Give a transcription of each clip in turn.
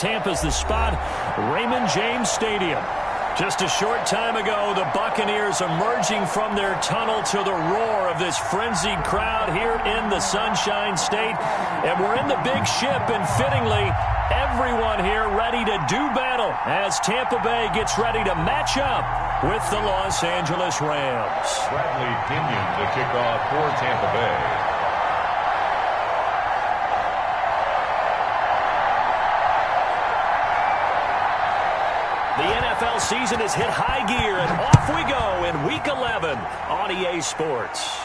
Tampa's the spot, Raymond James Stadium. Just a short time ago, the Buccaneers emerging from their tunnel to the roar of this frenzied crowd here in the Sunshine State. And we're in the big ship, and fittingly, everyone here ready to do battle as Tampa Bay gets ready to match up with the Los Angeles Rams. Bradley Pinion to kick off for Tampa Bay. The NFL season has hit high gear, and off we go in Week 11 on EA Sports.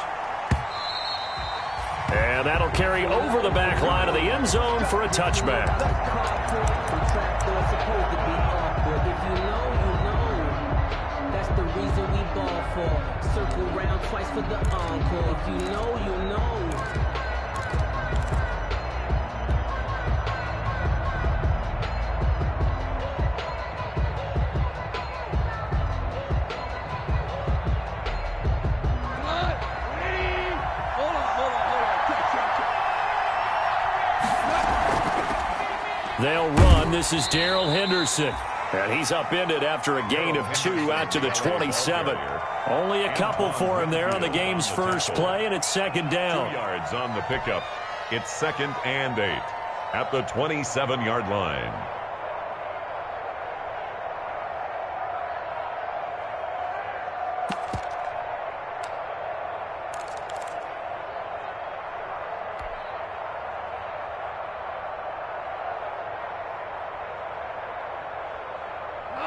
And that'll carry over the back line of the end zone for a touchback. That's the reason we ball for. Circle round twice for the encore. If you know, you know. They'll run. This is Darrell Henderson. And he's upended after a gain of 2 out to the 27. Only a couple for him there on the game's first play, and it's second down. 2 yards on the pickup. It's 2nd and 8 at the 27-yard line.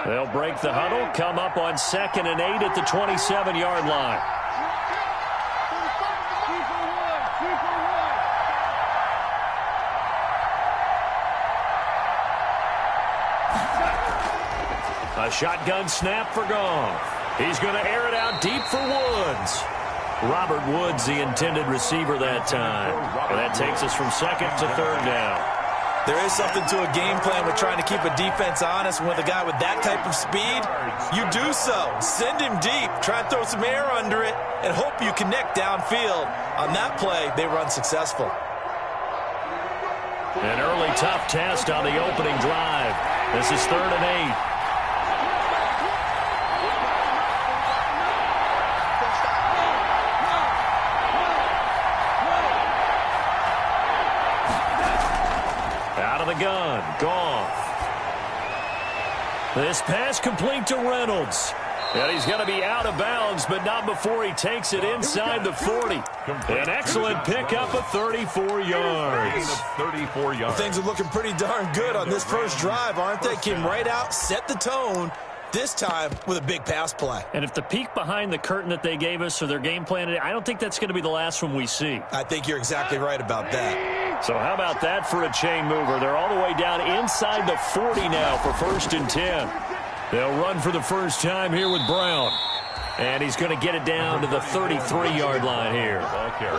They'll break the huddle, come up on 2nd and 8 at the 27-yard line. A shotgun snap for Goff. He's going to air it out deep for Woods. Robert Woods, the intended receiver that time. And that takes us from 2nd to 3rd down. There is something to a game plan with trying to keep a defense honest. With a guy with that type of speed, you do so. Send him deep, try and throw some air under it, and hope you connect downfield. On that play, they run successful. An early tough test on the opening drive. This is 3rd and 8. Gun, Goff. This pass complete to Reynolds. And he's going to be out of bounds, but not before he takes it inside the 40. An excellent pickup of 34 yards. 34 yards. Well, things are looking pretty darn good on this first drive, aren't they? Came right out, set the tone, this time with a big pass play. And if the peek behind the curtain that they gave us or their game plan, I don't think that's going to be the last one we see. I think you're exactly right about that. So how about that for a chain mover? They're all the way down inside the 40 now for 1st and 10. They'll run for the first time here with Brown. And he's going to get it down to the 33-yard line here.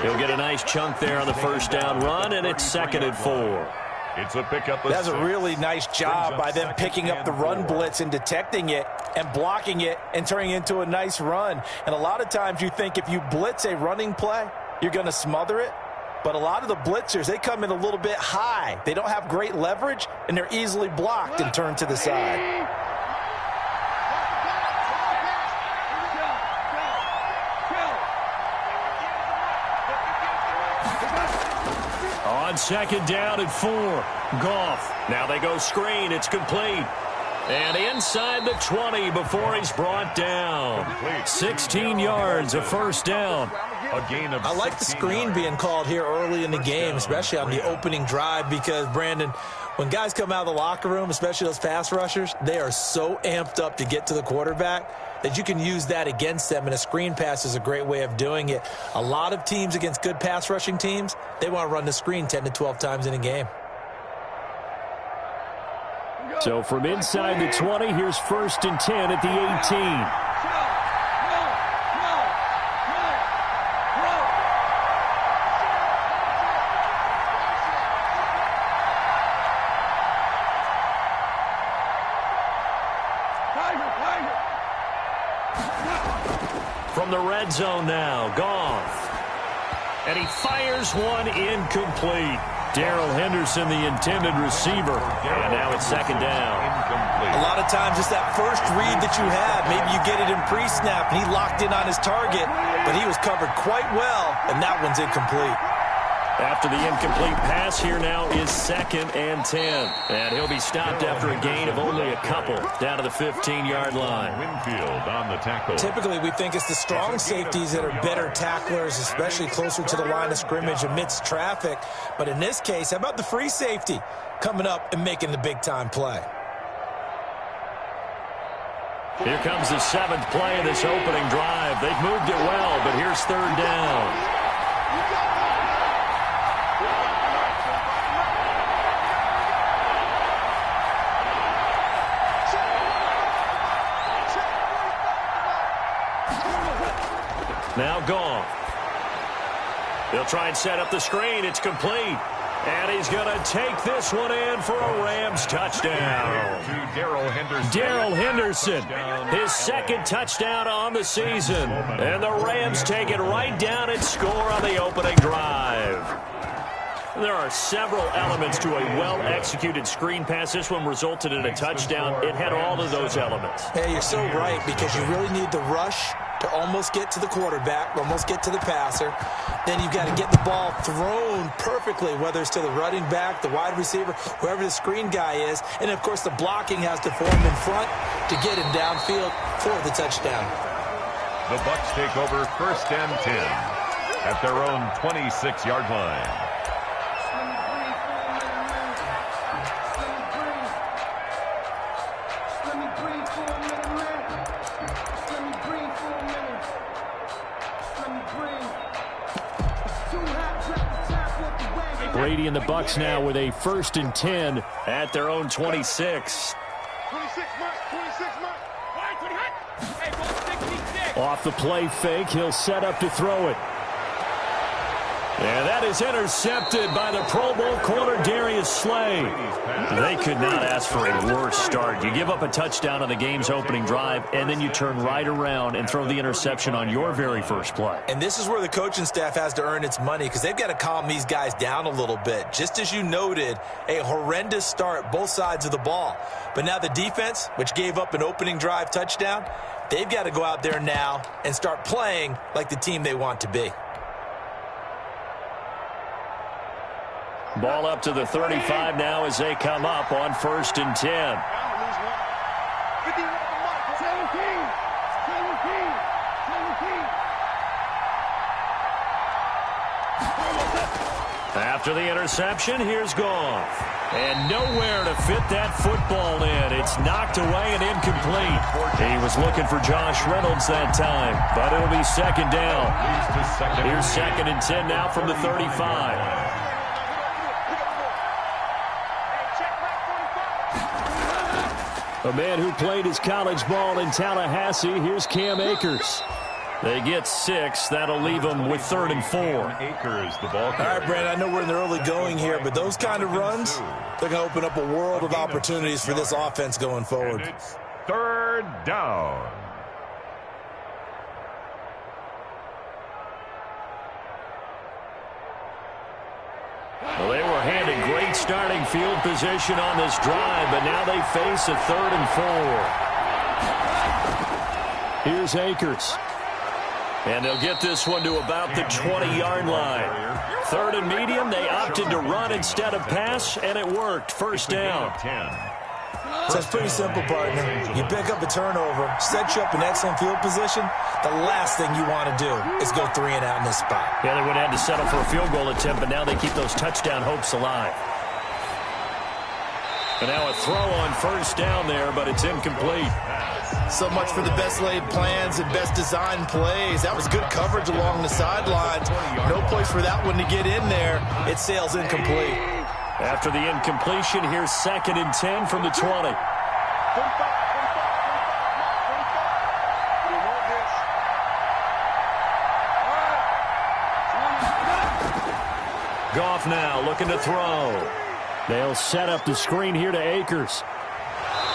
He'll get a nice chunk there on the first down run, and it's 2nd and 4. It's a pickup. That's a really nice job by them picking up the run blitz and detecting it and blocking it and turning it into a nice run. And a lot of times you think if you blitz a running play, you're going to smother it. But a lot of the blitzers, they come in a little bit high. They don't have great leverage, and they're easily blocked and turned to the side. On 2nd down and 4, Goff. Now they go screen. It's complete. And inside the 20 before he's brought down. 16 yards, a first down. A gain of I like the screen being called here early in the game, especially on the opening drive, because, Brandon, when guys come out of the locker room, especially those pass rushers, they are so amped up to get to the quarterback that you can use that against them, and a screen pass is a great way of doing it. A lot of teams against good pass rushing teams, they want to run the screen 10 to 12 times in a game. So from inside the 20, here's 1st and 10 at the 18. From the red zone now, Goff. And he fires one incomplete. Darrell Henderson, the intended receiver. And now it's second down. A lot of times it's that first read that you have. Maybe you get it in pre-snap, and he locked in on his target, but he was covered quite well, and that one's incomplete. After the incomplete pass, here now is 2nd and 10. And he'll be stopped after a gain of only a couple down to the 15-yard line. Winfield on the tackle. Typically, we think it's the strong safeties that are better tacklers, especially closer to the line of scrimmage amidst traffic. But in this case, how about the free safety coming up and making the big-time play? Here comes the 7th play of this opening drive. They've moved it well, but here's 3rd down. Now gone. They'll try and set up the screen. It's complete. And he's going to take this one in for a Rams touchdown. Darrell Henderson, his 2nd touchdown on the season. And the Rams take it right down and score on the opening drive. There are several elements to a well-executed screen pass. This one resulted in a touchdown. It had all of those elements. Hey, you're so right, because you really need the rush to almost get to the quarterback, almost get to the passer. Then you've got to get the ball thrown perfectly, whether it's to the running back, the wide receiver, whoever the screen guy is. And, of course, the blocking has to form in front to get him downfield for the touchdown. The Bucs take over 1st and 10 at their own 26-yard line. Brady and the Bucs now with a 1st and 10 at their own 26. Off the play fake, he'll set up to throw it. And that is intercepted by the Pro Bowl corner, Darius Slay. They could not ask for a worse start. You give up a touchdown on the game's opening drive, and then you turn right around and throw the interception on your very first play. And this is where the coaching staff has to earn its money, because they've got to calm these guys down a little bit. Just as you noted, a horrendous start, both sides of the ball. But now the defense, which gave up an opening drive touchdown, they've got to go out there now and start playing like the team they want to be. Ball up to the 35 now as they come up on 1st and 10. After the interception, here's Goff. And nowhere to fit that football in. It's knocked away and incomplete. He was looking for Josh Reynolds that time, but it'll be 2nd down. Here's 2nd and 10 now from the 35. A man who played his college ball in Tallahassee. Here's Cam Akers. They get 6. That'll leave them with 3rd and 4. Akers, the ball. All right, Brandon, I know we're in the early going here, but those kind of runs, they're going to open up a world of opportunities for this offense going forward. And it's 3rd down. Well, they were handed great starting field position on this drive, but now they face a 3rd and 4. Here's Akers. And they'll get this one to about the 20-yard line. 3rd and medium, they opted to run instead of pass, and it worked. 1st down. So it's pretty simple, partner. You pick up a turnover, set you up in excellent field position. The last thing you want to do is go 3 and out in this spot. Yeah, they would have had to settle for a field goal attempt, but now they keep those touchdown hopes alive. And now a throw on 1st down there, but it's incomplete. So much for the best laid plans and best designed plays. That was good coverage along the sidelines. No place for that one to get in there. It sails incomplete. After the incompletion, here's 2nd and 10 from the 20. Goff now looking to throw. They'll set up the screen here to Akers.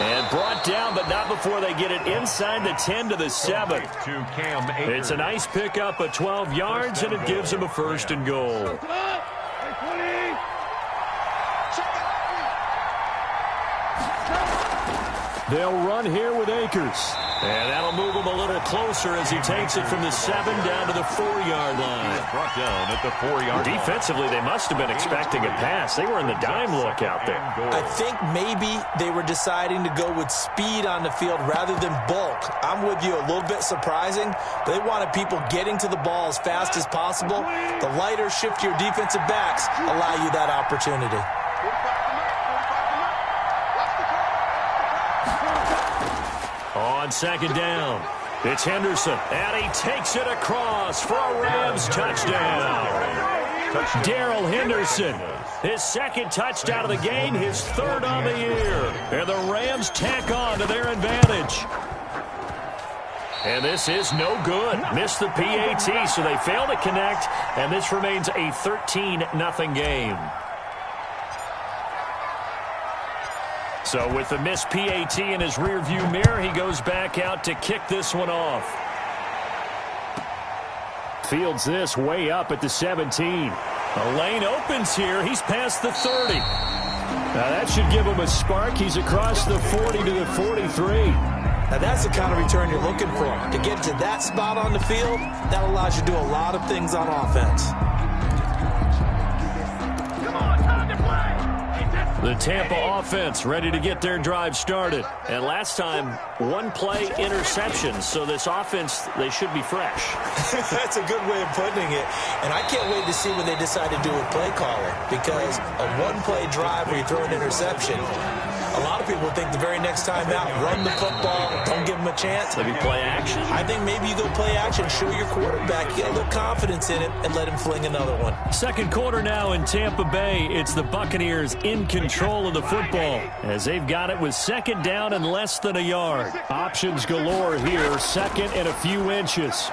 And brought down, but not before they get it inside the 10 to the 7. It's a nice pickup of 12 yards, and it gives them a 1st and goal. They'll run here with Akers. And that'll move him a little closer as he takes it from the 7 down to the 4-yard line. Brought down at the 4-yard line. Defensively, they must have been expecting a pass. They were in the dime look out there. I think maybe they were deciding to go with speed on the field rather than bulk. I'm with you, a little bit surprising. They wanted people getting to the ball as fast as possible. The lighter, shiftier defensive backs allow you that opportunity. On 2nd down, it's Henderson, and he takes it across for a Rams touchdown. Darrell Henderson, his 2nd touchdown of the game, his 3rd on the year. And the Rams tack on to their advantage. And this is no good. Missed the PAT, so they fail to connect, and this remains a 13-0 game. So with the missed PAT in his rearview mirror, he goes back out to kick this one off. Fields this way up at the 17. A lane opens here. He's past the 30. Now that should give him a spark. He's across the 40 to the 43. Now that's the kind of return you're looking for. To get to that spot on the field, that allows you to do a lot of things on offense. The Tampa offense ready to get their drive started. And last time, 1-play interception. So this offense, they should be fresh. That's a good way of putting it. And I can't wait to see what they decide to do with play calling. Because a 1-play drive where you throw an interception, a lot of people think the very next time out, run the football, don't give them a chance. Maybe play action? I think maybe you go play action, show your quarterback, get a little confidence in it, and let him fling another one. 2nd quarter now in Tampa Bay. It's the Buccaneers in control of the football as they've got it with 2nd down and less than a yard. Options galore here, 2nd and a few inches.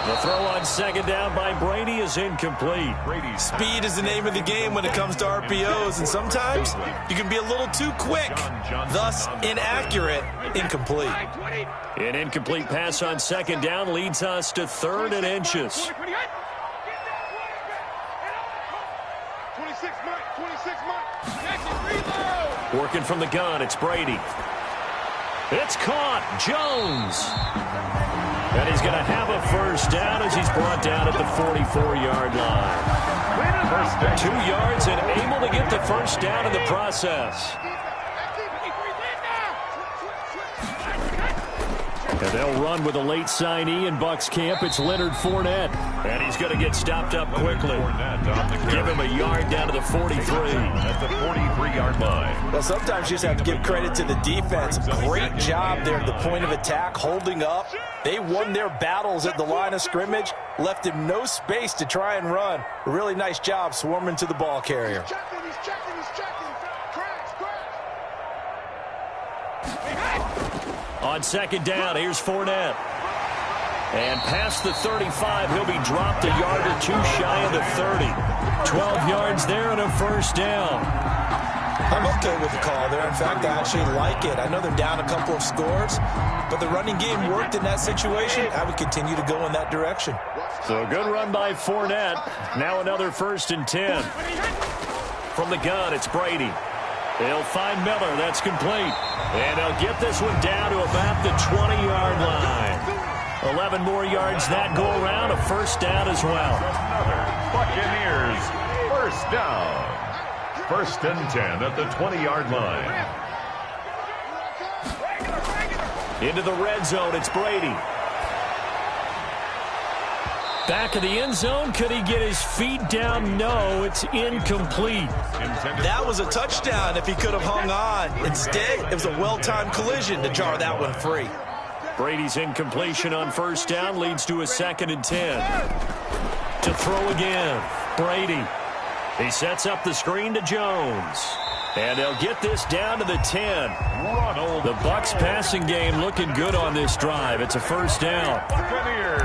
The throw on 2nd down by Brady is incomplete. Speed is the name of the game when it comes to RPOs, and sometimes you can be a little too quick, thus inaccurate, incomplete. An incomplete pass on 2nd down leads us to 3rd and inches. Working from the gun, it's Brady. It's caught. Jones. And he's going to have a 1st down as he's brought down at the 44-yard line. 2 yards and able to get the 1st down in the process. And they'll run with a late signee in Bucs camp. It's Leonard Fournette. And he's going to get stopped up quickly. Give him a yard down to the 43. At the 43-yard line. Well, sometimes you just have to give credit to the defense. Great job there at the point of attack, holding up. They won their battles at the line of scrimmage, left him no space to try and run. A really nice job swarming to the ball carrier. On 2nd down, here's Fournette. And past the 35, he'll be dropped a yard or 2 shy of the 30. 12 yards there and a 1st down. I'm okay with the call there. In fact, I actually like it. I know they're down a couple of scores, but the running game worked in that situation. I would continue to go in that direction. So a good run by Fournette. Now another 1st and 10. From the gun, it's Brady. They'll find Miller. That's complete. And they'll get this one down to about the 20-yard line. 11 more yards that go around. A 1st down as well. Another Buccaneers 1st down. 1st and 10 at the 20-yard line. Into the red zone, it's Brady. Back of the end zone, could he get his feet down? No, it's incomplete. That was a touchdown if he could have hung on. Instead, it was a well-timed collision to jar that one free. Brady's incompletion on 1st down leads to a 2nd and 10. To throw again, Brady. He sets up the screen to Jones. And they'll get this down to the 10. The Bucs passing game looking good on this drive. It's a 1st down.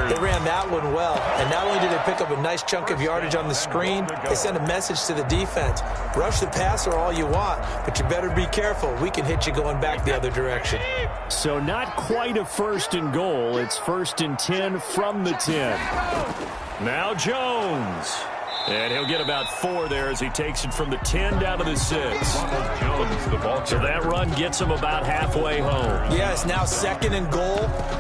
They ran that one well. And not only did they pick up a nice chunk of yardage on the screen, they sent a message to the defense. Rush the passer all you want, but you better be careful. We can hit you going back the other direction. So not quite a 1st and goal. It's 1st and 10 from the 10. Now Jones. And he'll get about 4 there as he takes it from the 10 down to the 6. Ronald Jones, the ball So that run gets him about halfway home. Yeah, it's now 2nd and goal.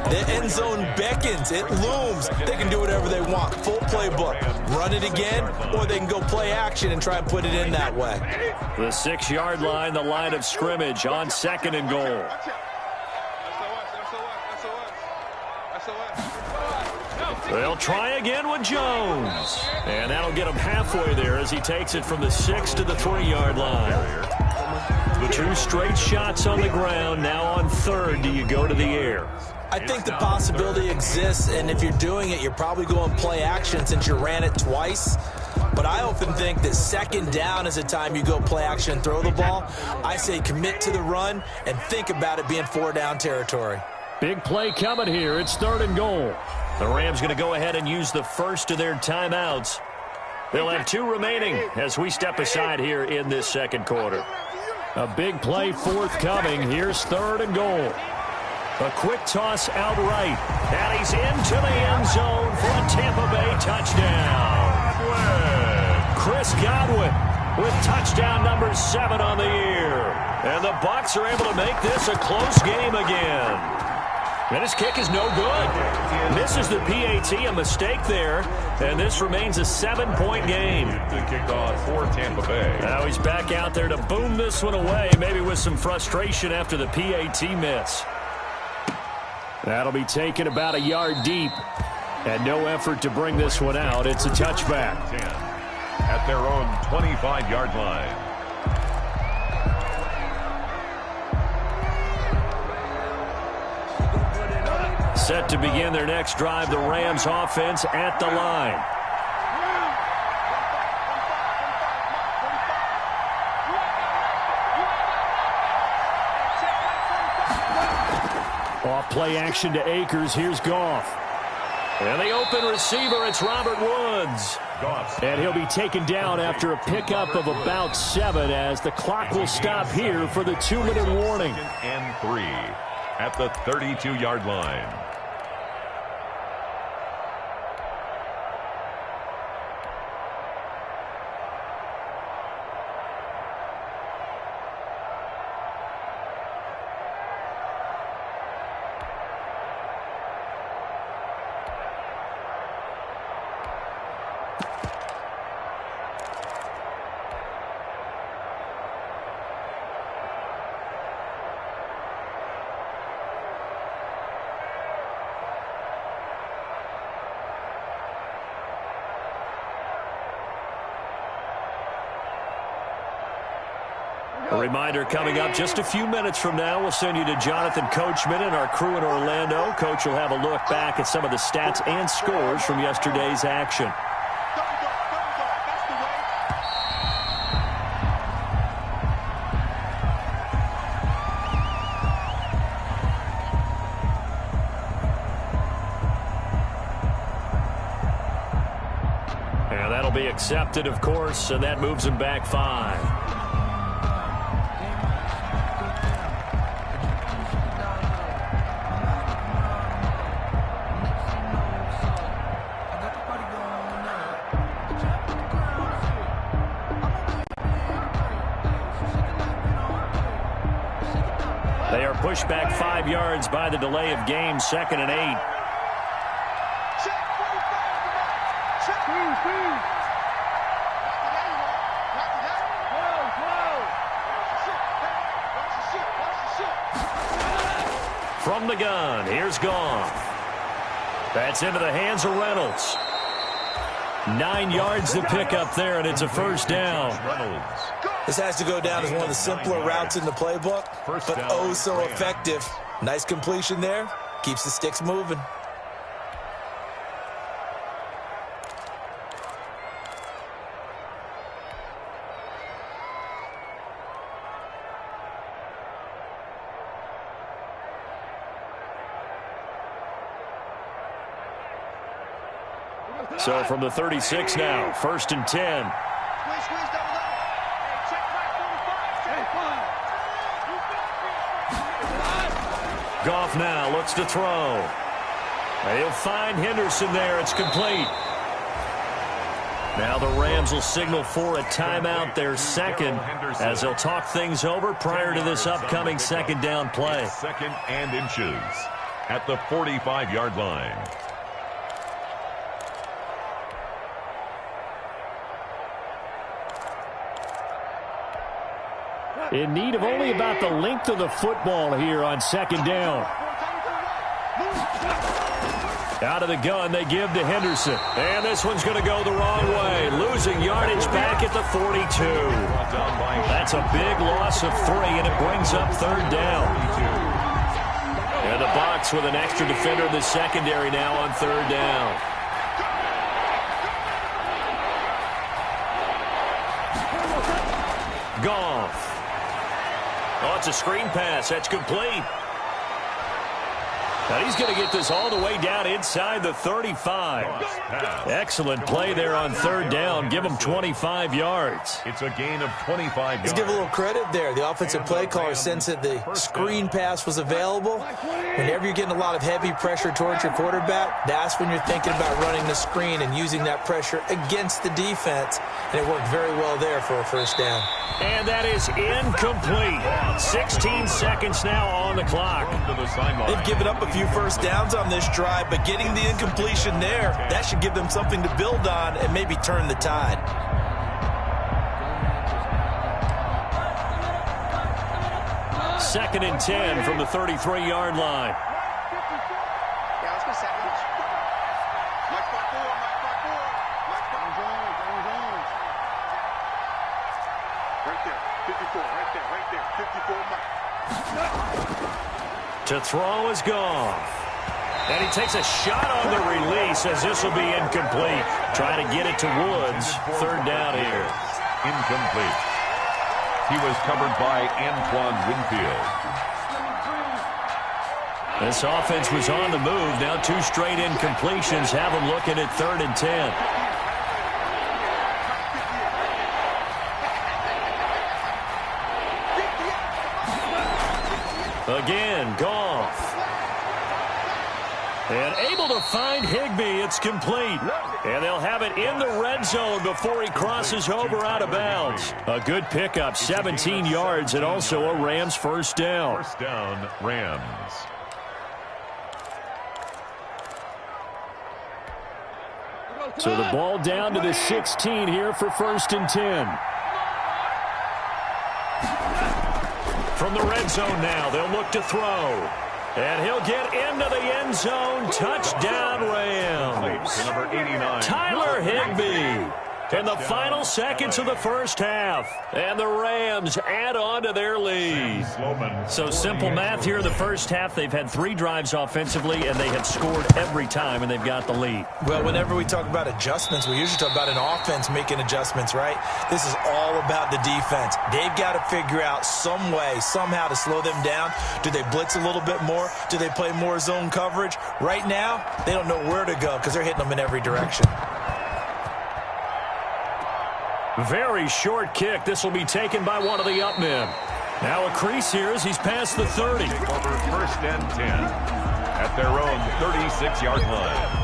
The end zone beckons. It looms. They can do whatever they want. Full playbook. Run it again, or they can go play action and try and put it in that way. The 6-yard line, the line of scrimmage on 2nd and goal. They'll try again with Jones. And that'll get him halfway there as he takes it from the 6 to the 3-yard line. The 2 straight shots on the ground. Now on 3rd, do you go to the air? I think the possibility exists, and if you're doing it, you're probably going play action since you ran it twice. But I often think that 2nd down is a time you go play action and throw the ball. I say commit to the run and think about it being 4-down territory. Big play coming here. It's 3rd and goal. The Rams going to go ahead and use the first of their timeouts. They'll have 2 remaining as we step aside here in this 2nd quarter. A big play forthcoming. Here's 3rd and goal. A quick toss out right. And he's into the end zone for a Tampa Bay touchdown. Chris Godwin with touchdown number 7 on the year. And the Bucs are able to make this a close game again. And his kick is no good. Misses the PAT, a mistake there. And this remains a 7-point game. The kickoff for Tampa Bay. Now he's back out there to boom this one away, maybe with some frustration after the PAT miss. That'll be taken about a yard deep. And no effort to bring this one out. It's a touchback. 10 at their own 25-yard line. Set to begin their next drive, the Rams offense at the line. Off play action to Akers. Here's Goff. And the open receiver, it's Robert Woods. And he'll be taken down after a pickup of about 7 as the clock will stop here for the 2-minute warning. 2nd and 3 at the 32-yard line. A reminder coming up just a few minutes from now. We'll send you to Jonathan Coachman and our crew in Orlando. Coach will have a look back at some of the stats and scores from yesterday's action. And that'll be accepted, of course, and that moves him back 5. They are pushed back 5 yards by the delay of game, 2nd and 8. From the gun, here's Goff. That's into the hands of Reynolds. 9 yards to pick up there, and it's a 1st down. This has to go down as one of the simpler routes in the playbook, but oh so effective. Nice completion there. Keeps the sticks moving. So from the 36 now, 1st and 10. Goff now looks to throw. And he'll find Henderson there. It's complete. Now the Rams will signal for a timeout, their second, as they'll talk things over prior to this upcoming second down play. Second and inches at the 45-yard line. In need of only about the length of the football here on second down. Out of the gun, they give to Henderson. And this one's going to go the wrong way. Losing yardage back at the 42. That's a big loss of 3, and it brings up third down. And the Bucs with an extra defender in the secondary now on third down. Goff. Oh, it's a screen pass. That's complete. Now he's going to get this all the way down inside the 35. Excellent play there on third down. Give him 25 yards. It's a gain of 25 yards. Let's give a little credit there. The offensive play caller sensed that the screen pass was available. Whenever you're getting a lot of heavy pressure towards your quarterback, that's when you're thinking about running the screen and using that pressure against the defense. And it worked very well there for a first down. And that is incomplete. 16 seconds now on the clock. They've given up a few first downs on this drive, but getting the incompletion there, that should give them something to build on and maybe turn the tide. Second and 10 from the 33-yard line. To throw is Goff. And he takes a shot on the release as this will be incomplete. Trying to get it to Woods. Third down here. Incomplete. He was covered by Antoine Winfield. This offense was on the move. Now 2 straight incompletions have them looking at third and 10. Again, Goff. And able to find Higbee. It's complete. And they'll have it in the red zone before he crosses over out of bounds. A good pickup, 17 yards, and also a Rams first down. First down, Rams. So the ball down to the 16 here for first and 10. From the red zone now, they'll look to throw. And he'll get into the end zone. Touchdown, Rams. Number 89. Tyler Higbee. In the final seconds of the first half. And the Rams add on to their lead. So simple math here in the first half. They've had 3 drives offensively, and they have scored every time, and they've got the lead. Well, whenever we talk about adjustments, we usually talk about an offense making adjustments, right? This is all about the defense. They've got to figure out some way, somehow to slow them down. Do they blitz a little bit more? Do they play more zone coverage? Right now, they don't know where to go because they're hitting them in every direction. Very short kick. This will be taken by one of the up men. Now a crease here as he's past the 30. Over first and 10 at their own 36-yard line.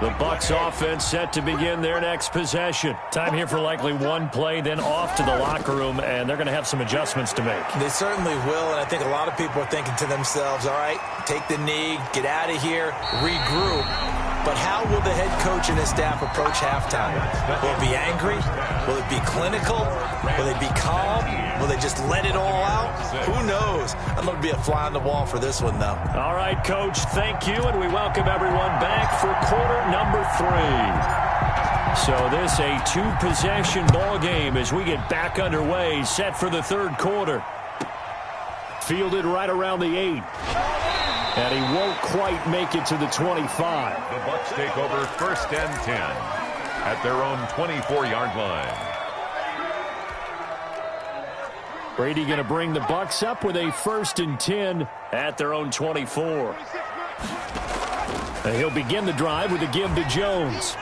The Bucs offense set to begin their next possession. Time here for likely one play, then off to the locker room, and they're going to have some adjustments to make. They certainly will, and I think a lot of people are thinking to themselves, all right, take the knee, get out of here, regroup. But how will the head coach and his staff approach halftime? Will it be angry? Will it be clinical? Will they be calm? Will they just let it all out? Who knows? I'm going to be a fly on the wall for this one, though. All right, Coach, thank you, and we welcome everyone back for quarter number 3. So this a 2-possession ball game as we get back underway, set for the third quarter. Fielded right around the 8. And he won't quite make it to the 25. The Bucs take over first and 10 at their own 24-yard line. Brady going to bring the Bucs up with a first and 10 at their own 24. And he'll begin the drive with a give to Jones.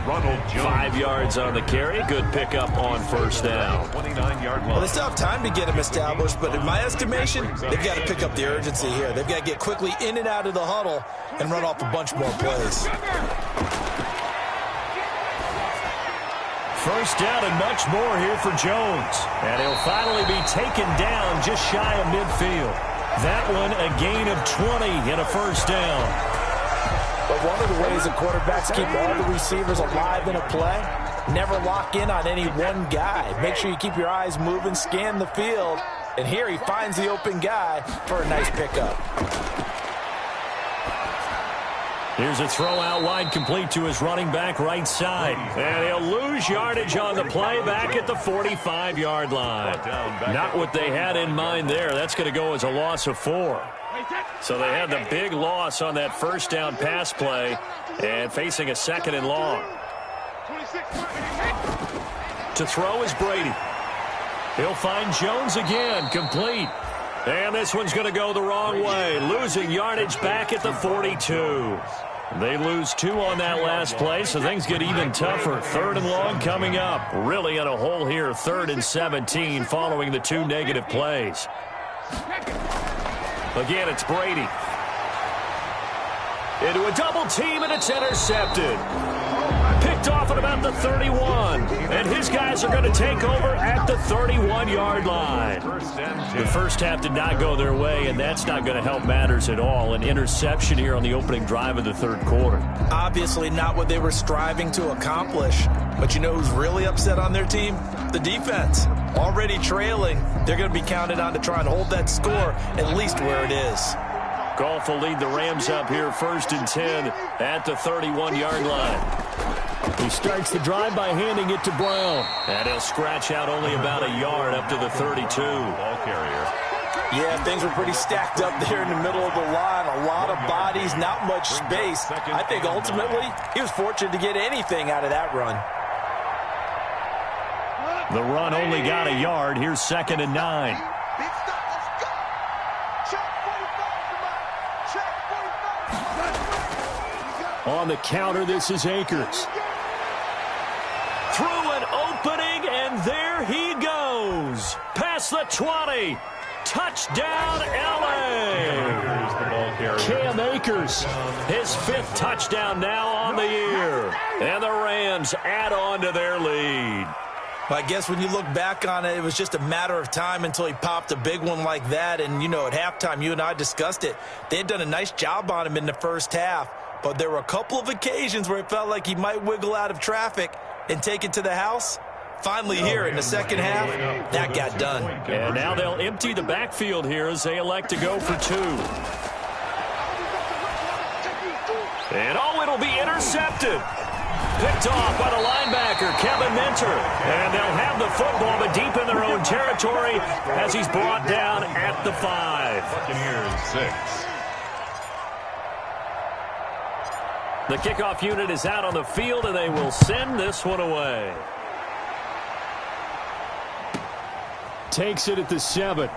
Ronald Jones. 5 yards on the carry. Good pickup on first down. 29-yard line. Well, they still have time to get him established, but in my estimation, they've got to pick up the urgency here. They've got to get quickly in and out of the huddle and run off a bunch more plays. First down and much more here for Jones. And he'll finally be taken down just shy of midfield. That one a gain of 20 and a first down. But one of the ways that quarterbacks keep all the receivers alive in a play, never lock in on any one guy. Make sure you keep your eyes moving, scan the field. And here he finds the open guy for a nice pickup. Here's a throw out wide, complete to his running back right side. And he'll lose yardage on the play back at the 45-yard line. Not what they had in mind there. That's going to go as a loss of 4. So they had the big loss on that first down pass play and facing a second and long. To throw is Brady. He'll find Jones again, complete. And this one's going to go the wrong way, losing yardage back at the 42. They lose 2 on that last play, so things get even tougher. 3rd and long coming up. Really in a hole here, 3rd and 17 following the 2 negative plays. Again, it's Brady. Into a double team, and it's intercepted. Picked off at about the 31. And his guys are going to take over at the 31-yard line. The first half did not go their way, and that's not going to help matters at all. An interception here on the opening drive of the 3rd quarter. Obviously not what they were striving to accomplish. But you know who's really upset on their team? The defense. Already trailing. They're going to be counted on to try and hold that score at least where it is. Goff will lead the Rams up here 1st and 10 at the 31-yard line. He starts the drive by handing it to Brown. And he'll scratch out only about a yard up to the 32. Ball carrier. Yeah, things were pretty stacked up there in the middle of the line. A lot of bodies, not much space. I think ultimately he was fortunate to get anything out of that run. The run only got a yard. Here's 2nd and 9. On the counter, this is Akers. Through an opening, and there he goes. Past the 20. Touchdown, L.A. Cam Akers, his 5th touchdown now on the year. And the Rams add on to their lead. Well, I guess when you look back on it, it was just a matter of time until he popped a big one like that. And, you know, at halftime, you and I discussed it. They had done a nice job on him in the first half. But there were a couple of occasions where it felt like he might wiggle out of traffic and take it to the house. Finally here in the second half, that got done. And now they'll empty the backfield here as they elect to go for 2. And it'll be intercepted. Picked off by the linebacker, Kevin Minter. And they'll have the football, but deep in their own territory as he's brought down at the 5. Buccaneers 6. The kickoff unit is out on the field, and they will send this one away. Takes it at the 7.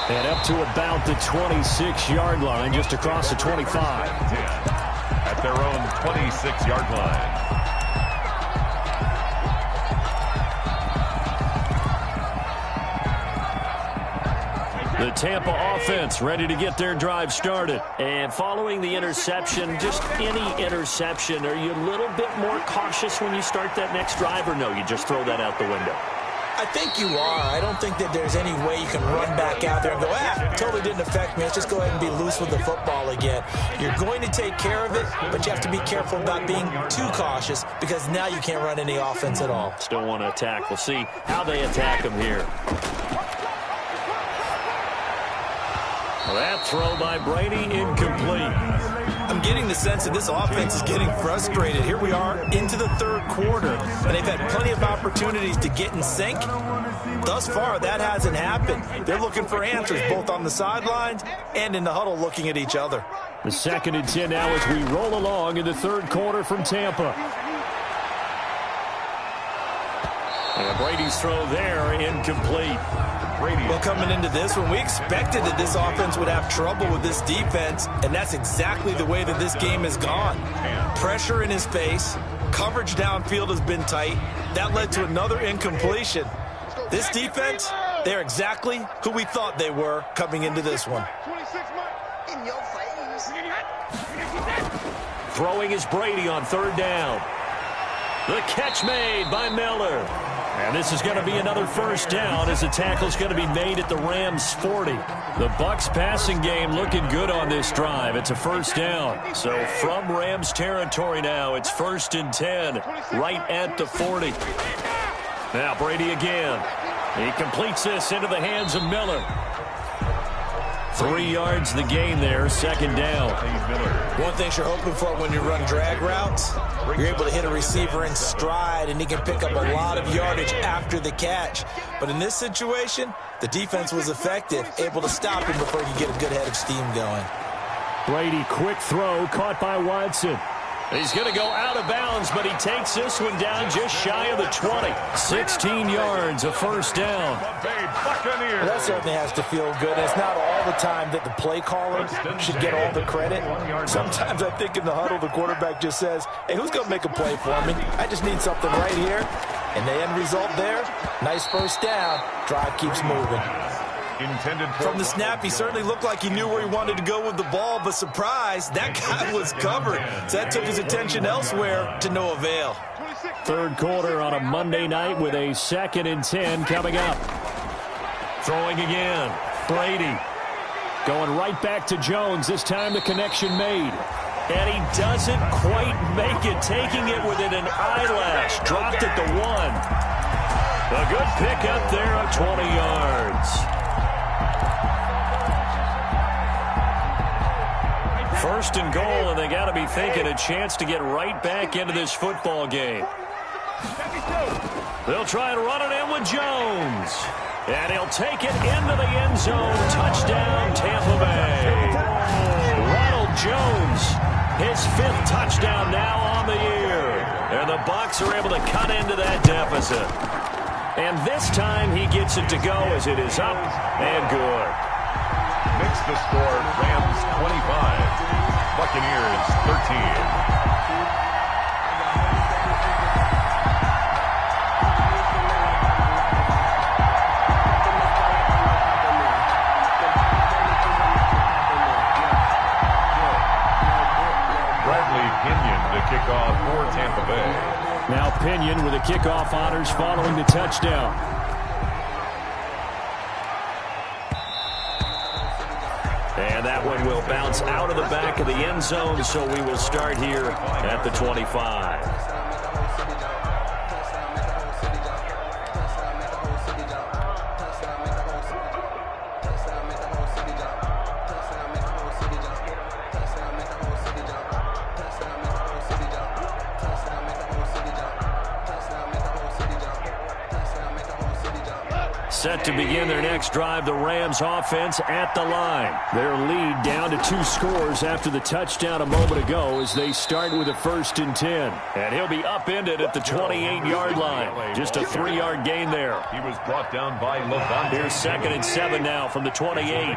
And up to about the 26-yard line, just across the 25. At their own 26-yard line. The Tampa offense ready to get their drive started. And following the interception, just any interception, are you a little bit more cautious when you start that next drive, or no, you just throw that out the window? I think you are. I don't think that there's any way you can run back out there and go, totally didn't affect me. Let's just go ahead and be loose with the football again. You're going to take care of it, but you have to be careful about being too cautious because now you can't run any offense at all. Still want to attack. We'll see how they attack them here. That throw by Brady incomplete. I'm getting the sense that this offense is getting frustrated. Here we are into the 3rd quarter, and they've had plenty of opportunities to get in sync. Thus far, that hasn't happened. They're looking for answers both on the sidelines and in the huddle looking at each other. The 2nd and 10 now as we roll along in the 3rd quarter from Tampa. And Brady's throw there incomplete. Well, coming into this one, we expected that this offense would have trouble with this defense, and that's exactly the way that this game has gone. Pressure in his face, Coverage downfield has been tight. That led to another incompletion. This defense, they're exactly who we thought they were coming into this one. In your face. Throwing is Brady on third down. The catch made by Miller. And this is going to be another first down as the tackle's going to be made at the Rams' 40. The Bucs passing game looking good on this drive. It's a first down. So from Rams territory now, it's 1st and 10, right at the 40. Now Brady again. He completes this into the hands of Miller. 3 yards the gain there, 2nd down. One thing you're hoping for when you run drag routes, you're able to hit a receiver in stride, and he can pick up a lot of yardage after the catch. But in this situation, the defense was effective, able to stop him before he could get a good head of steam going. Brady, quick throw, caught by Watson. He's going to go out of bounds, but he takes this one down just shy of the 20. 16 yards, a first down. Well, that certainly has to feel good. It's not all the time that the play caller should get all the credit. Sometimes I think in the huddle, the quarterback just says, hey, who's going to make a play for me? I just need something right here. And the end result there, nice first down. Drive keeps moving. From the snap, he certainly looked like he knew where he wanted to go with the ball, but surprise, that guy was covered. So that took his attention elsewhere to no avail. Third quarter on a Monday night with a 2nd and 10 coming up. Throwing again. Brady going right back to Jones. This time the connection made. And he doesn't quite make it, taking it within an eyelash. Dropped at the 1. A good pickup there of 20 yards. 1st and goal, and they got to be thinking a chance to get right back into this football game. They'll try and run it in with Jones. And he'll take it into the end zone. Touchdown, Tampa Bay. Ronald Jones, his 5th touchdown now on the year. And the Bucs are able to cut into that deficit. And this time he gets it to go as it is up and good. Makes the score Rams 25, Buccaneers 13. Kickoff for Tampa Bay. Now Pinion with the kickoff honors following the touchdown. And that one will bounce out of the back of the end zone, so we will start here at the 25. Set to begin their next drive, the Rams offense at the line. Their lead down to 2 scores after the touchdown a moment ago as they start with a 1st and 10. And he'll be upended at the 28-yard line. Just a 3-yard gain there. He was brought down by Levante. Here's 2nd and 7 now from the 28.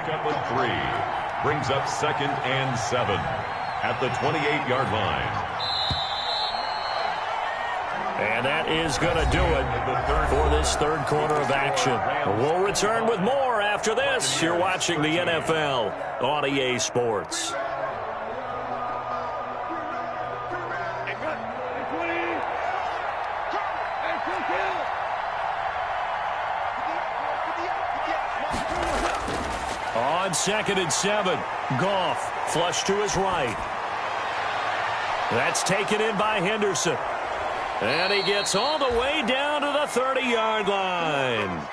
Brings up 2nd and 7 at the 28-yard line. And that is going to do it for this third quarter of action. We'll return with more after this. You're watching the NFL on EA Sports. On 2nd and 7, Goff flush to his right. That's taken in by Henderson. And he gets all the way down to the 30-yard line.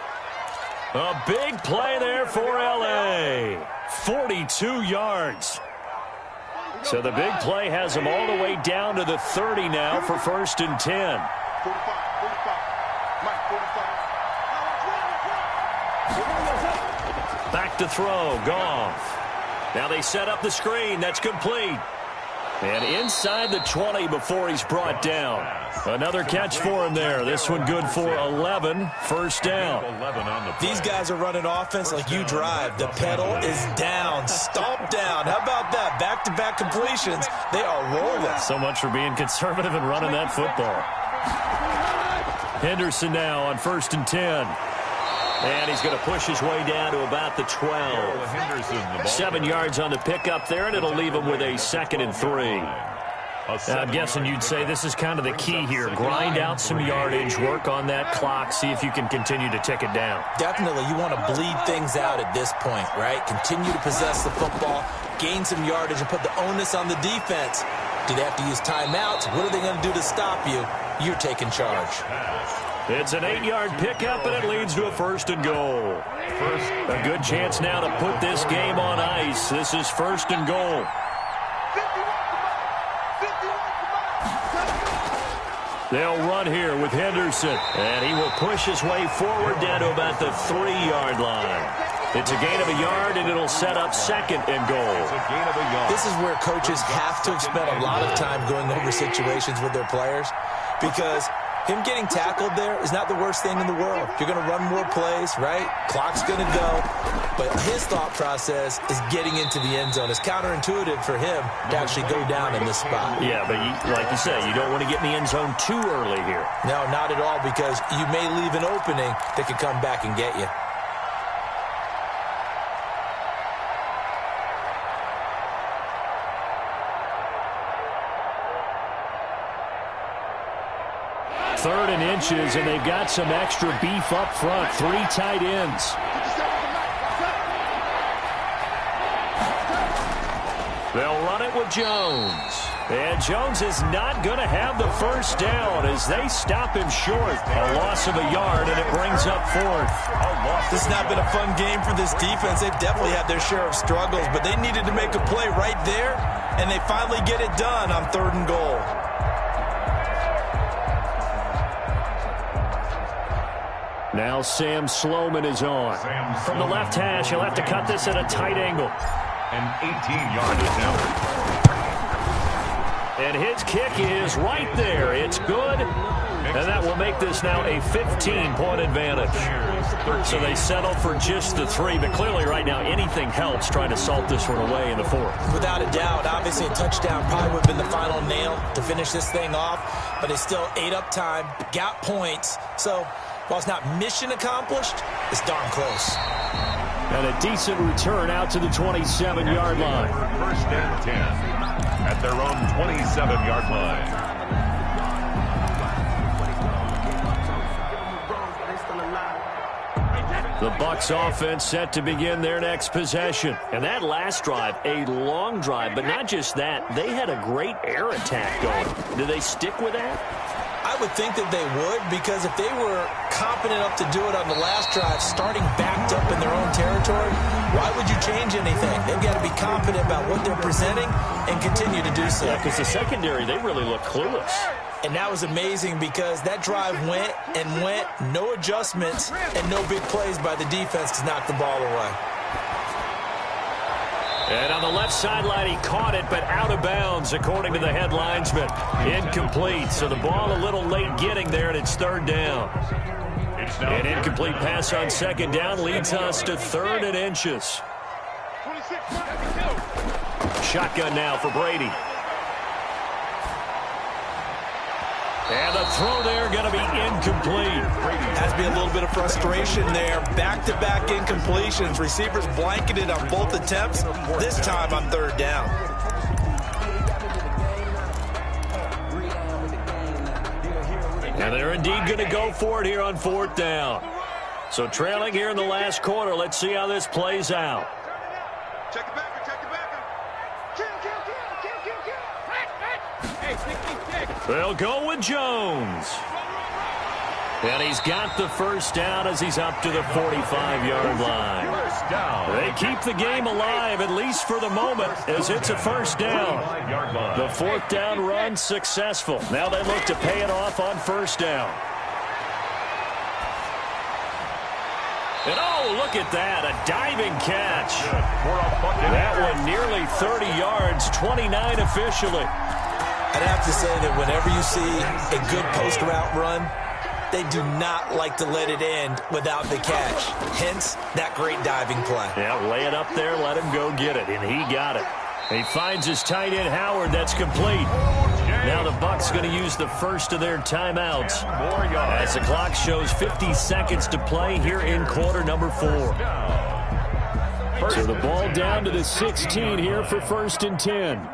A big play there for L.A. 42 yards. So the big play has him all the way down to the 30 now for 1st and 10. Back to throw, Goff. Now they set up the screen. That's complete. And inside the 20 before he's brought down. Another catch for him there. This one good for 11. First down. These guys are running offense like you drive. The pedal is down, stomped down. How about that? Back-to-back completions. They are rolling. So much for being conservative and running that football. Henderson now on 1st and 10. And he's going to push his way down to about the 12. 7 yards on the pickup there, and it'll leave him with a 2nd and 3. I'm guessing you'd say this is kind of the key here. Grind out some yardage, work on that clock, see if you can continue to tick it down. Definitely. You want to bleed things out at this point, right? Continue to possess the football, gain some yardage, and put the onus on the defense. Do they have to use timeouts? What are they going to do to stop you? You're taking charge. It's an 8-yard pickup, and it leads to a 1st and goal. A good chance now to put this game on ice. This is 1st and goal. They'll run here with Henderson, and he will push his way forward down to about the 3-yard line. It's a gain of a yard, and it'll set up 2nd and goal. This is where coaches have to spend a lot of time going over situations with their players, because him getting tackled there is not the worst thing in the world. You're going to run more plays, right? Clock's going to go. But his thought process is getting into the end zone. It's counterintuitive for him to actually go down in this spot. Yeah, but like you say, you don't want to get in the end zone too early here. No, not at all, because you may leave an opening that could come back and get you. Third and inches, and they've got some extra beef up front. 3 tight ends. They'll run it with Jones. And Jones is not going to have the first down as they stop him short. A loss of a yard, and it brings up 4th. This has not been a fun game for this defense. They've definitely had their share of struggles, but they needed to make a play right there, and they finally get it done on 3rd and goal. Now Sam Sloman is on. From the left hash, he'll have to cut this at a tight angle. An 18-yard attempt. And his kick is right there. It's good. And that will make this now a 15-point advantage. So they settle for just the 3. But clearly right now anything helps trying to salt this one away in the 4th. Without a doubt, obviously a touchdown probably would have been the final nail to finish this thing off. But it's still ate up time, got points. So while it's not mission accomplished, it's darn close. And a decent return out to the 27-yard line. 1st and 10 at their own 27-yard line. The Bucs offense set to begin their next possession. And that last drive, a long drive, but not just that. They had a great air attack going. Do they stick with that? I would think that they would, because if they were competent enough to do it on the last drive, starting backed up in their own territory, why would you change anything? They've got to be confident about what they're presenting and continue to do so. Yeah, because the secondary, they really look clueless. And that was amazing because that drive went and went, no adjustments, and no big plays by the defense to knock the ball away. And on the left sideline, he caught it, but out of bounds, according to the head linesman. Incomplete, so the ball a little late getting there, and it's 3rd down. An incomplete pass on 2nd down leads us to 3rd and inches. Shotgun now for Brady. And the throw there going to be incomplete. Has to be a little bit of frustration there. Back-to-back incompletions. Receivers blanketed on both attempts, this time on 3rd down. And they're indeed going to go for it here on 4th down. So trailing here in the last quarter. Let's see how this plays out. Check it back. They'll go with Jones. And he's got the first down as he's up to the 45-yard line. They keep the game alive, at least for the moment, as it's a first down. The 4th down run successful. Now they look to pay it off on 1st down. And oh, look at that, a diving catch. That one nearly 30 yards, 29 officially. I'd have to say that whenever you see a good post route run, they do not like to let it end without the catch. Hence, that great diving play. Yeah, lay it up there, let him go get it, and he got it. He finds his tight end, Howard. That's complete. Now the Bucs going to use the first of their timeouts as the clock shows 50 seconds to play here in quarter number 4. So the ball down to the 16 here for 1st and 10.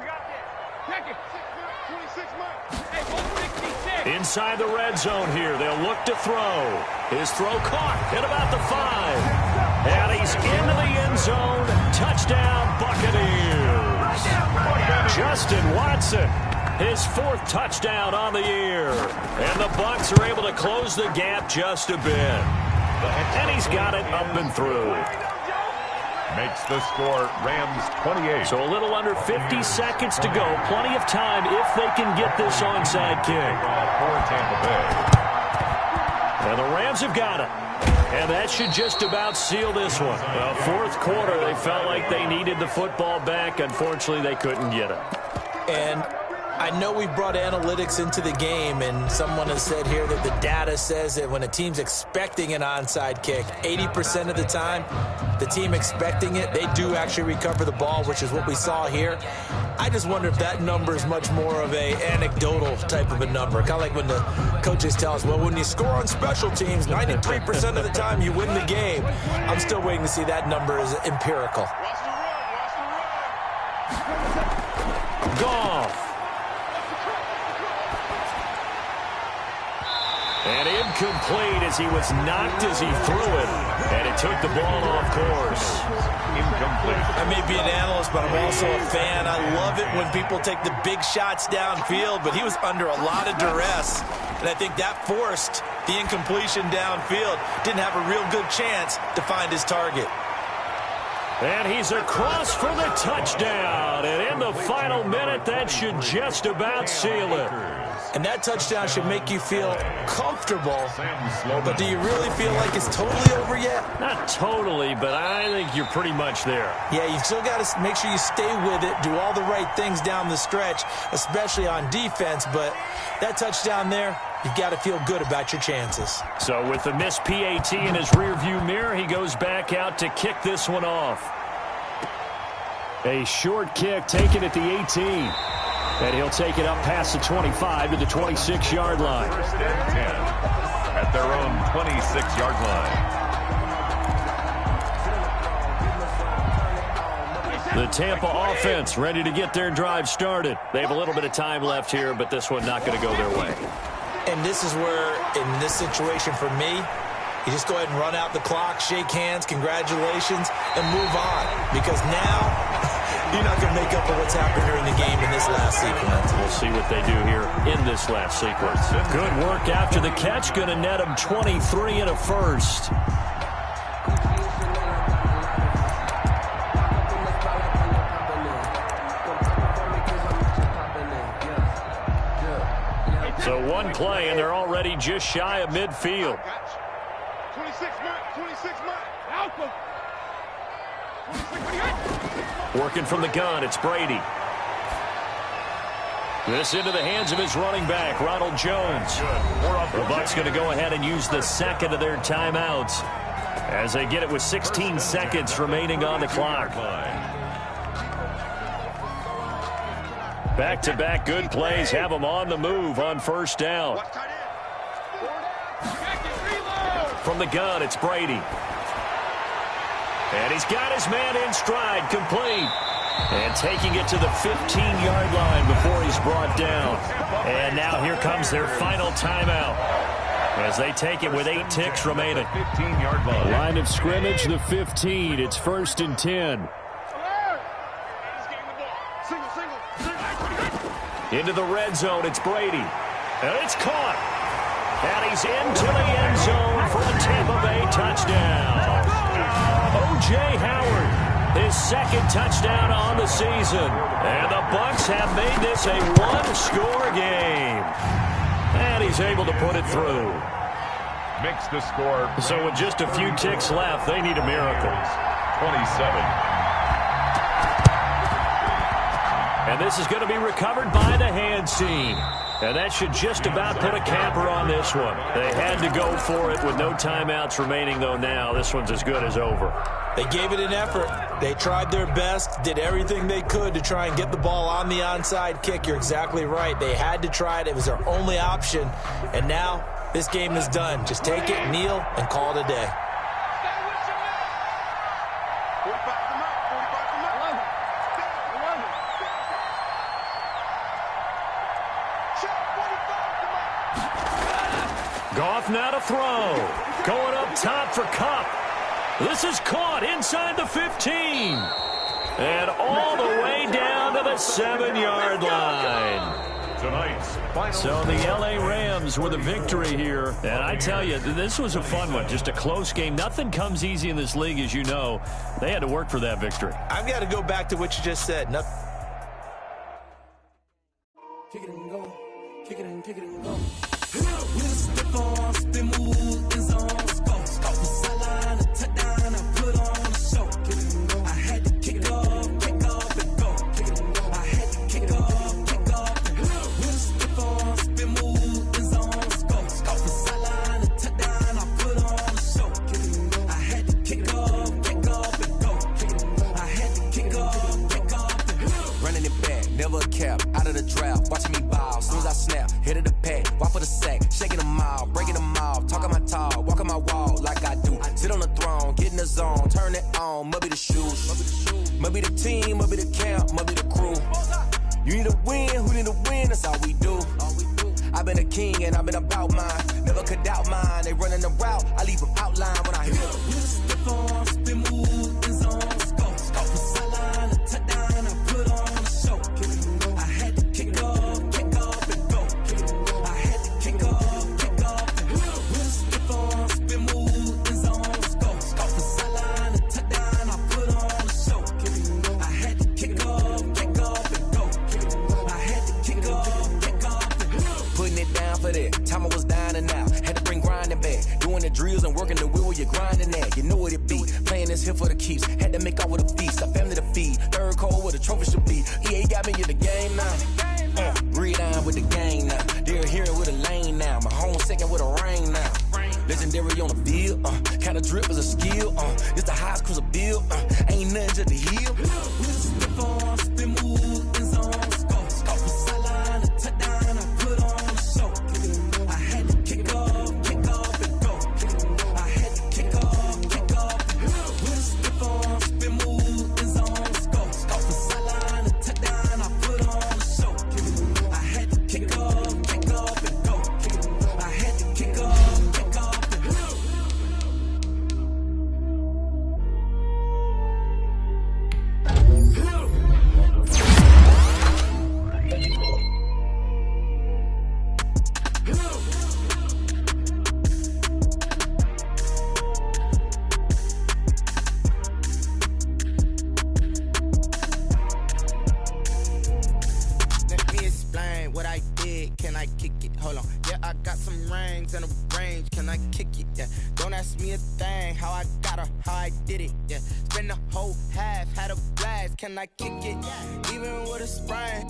Inside the red zone here. They'll look to throw. His throw caught at about the 5. And he's into the end zone. Touchdown, Buccaneers. Justin Watson, his 4th touchdown on the year. And the Bucs are able to close the gap just a bit. And he's got it up and through. Makes the score Rams 28. So a little under 50 seconds to go. Plenty of time if they can get this onside kick. For Tampa Bay. And the Rams have got it. And that should just about seal this one. Well, 4th quarter, they felt like they needed the football back. Unfortunately, they couldn't get it. And I know we brought analytics into the game, and someone has said here that the data says that when a team's expecting an onside kick, 80% of the time, the team expecting it, they do actually recover the ball, which is what we saw here. I just wonder if that number is much more of a anecdotal type of a number. Kind of like when the coaches tell us, well, when you score on special teams, 93% of the time you win the game. I'm still waiting to see that number is empirical. Goff. And incomplete as he was knocked as he threw it. And it took the ball off course. Incomplete. I may be an analyst, but I'm also a fan. I love it when people take the big shots downfield, but he was under a lot of duress. And I think that forced the incompletion downfield. Didn't have a real good chance to find his target. And he's across for the touchdown. And in the final minute, that should just about seal it. And that touchdown should make you feel comfortable. But do you really feel like it's totally over yet? Not totally, but I think you're pretty much there. Yeah, you still got to make sure you stay with it, do all the right things down the stretch, especially on defense. But that touchdown there, you've got to feel good about your chances. So with the missed PAT in his rearview mirror, he goes back out to kick this one off. A short kick taken at the 18. And he'll take it up past the 25 to the 26-yard line. 1st and 10 at their own 26-yard line. The Tampa offense ready to get their drive started. They have a little bit of time left here, but this one not going to go their way. And this is where, in this situation for me, you just go ahead and run out the clock, shake hands, congratulations, and move on. Because now, you're not going to make up for what's happened during the game in this last sequence. We'll see what they do here in this last sequence. Good work after the catch. Going to net them 23 and a first. So one play, and they're already just shy of midfield. 26 man. Working from the gun, it's Brady. This into the hands of his running back, Ronald Jones. The Bucs going to go ahead and use the second of their timeouts as they get it with 16 seconds remaining on the clock. Back-to-back good plays have them on the move on 1st down. From the gun, it's Brady. And he's got his man in stride, complete. And taking it to the 15-yard line before he's brought down. And now here comes their final timeout as they take it with 8 ticks remaining. 15-yard line. Line of scrimmage, the 15. It's 1st and 10. Into the red zone, it's Brady. And it's caught. And he's into the end zone for a Tampa Bay touchdown. O.J. Howard, his 2nd touchdown on the season. And the Bucs have made this a one-score game. And he's able to put it through. makes the score. So with just a few ticks left, they need a miracle. 27. And this is going to be recovered by the hands team. And that should just about put a capper on this one. They had to go for it with no timeouts remaining, though now. This one's as good as over. They gave it an effort. They tried their best, did everything they could to try and get the ball on the onside kick. You're exactly right. They had to try it. It was their only option. And now this game is done. Just take it, kneel, and call it a day. Goff now to throw. Going up top for Kupp. This is caught inside the 15. And all the way down to the 7-yard line. Tonight's final. So the LA Rams with a victory here. And I tell you, this was a fun one. Just a close game. Nothing comes easy in this league, as you know. They had to work for that victory. I've got to go back to what you just said. Kick it and go. Kick it and kick it and go. Out of the draft, watching me ball. Soon as I snap, hit of the pack, walk for the sack, shaking them all, breaking them all, talking my tall, walking my wall like I do. Sit on the throne, get in the zone, turn it on, must be the shoes, must be the team, must be the camp, must be the crew. You need to win, who need to win? That's all we do. I've been a king and I've been about mine, never could doubt mine. They running the route, I leave them outline when I hit them. Spin move, in zone, scope from sideline to touchdown, I put on a show. Time I was down and out, had to bring grinding back. Doing the drills and working the wheel where you're grinding at. You know what it be, playing this here for the keeps. Had to make out with a feast, a family to feed. Third cold where the trophy should be. EA got me in the game now. Read on with the game now. They're hearing with a lane now. My home second with a rain now. Legendary on the field, kind of drip is a skill. It's the highest cruiser bill, ain't nothing just the heel. Spin move, in zone, scope from sideline to touchdown, I put on a show. I had to kick off and go. I had to kick off and go. Spin move, in zone, scope from sideline to touchdown, I put on a show. I had to kick off and go. I had to kick off and go. And a range, can I kick it? Yeah, don't ask me a thing. How I got her, how I did it. Yeah, spend the whole half, had a blast. Can I kick it? Even with a sprain,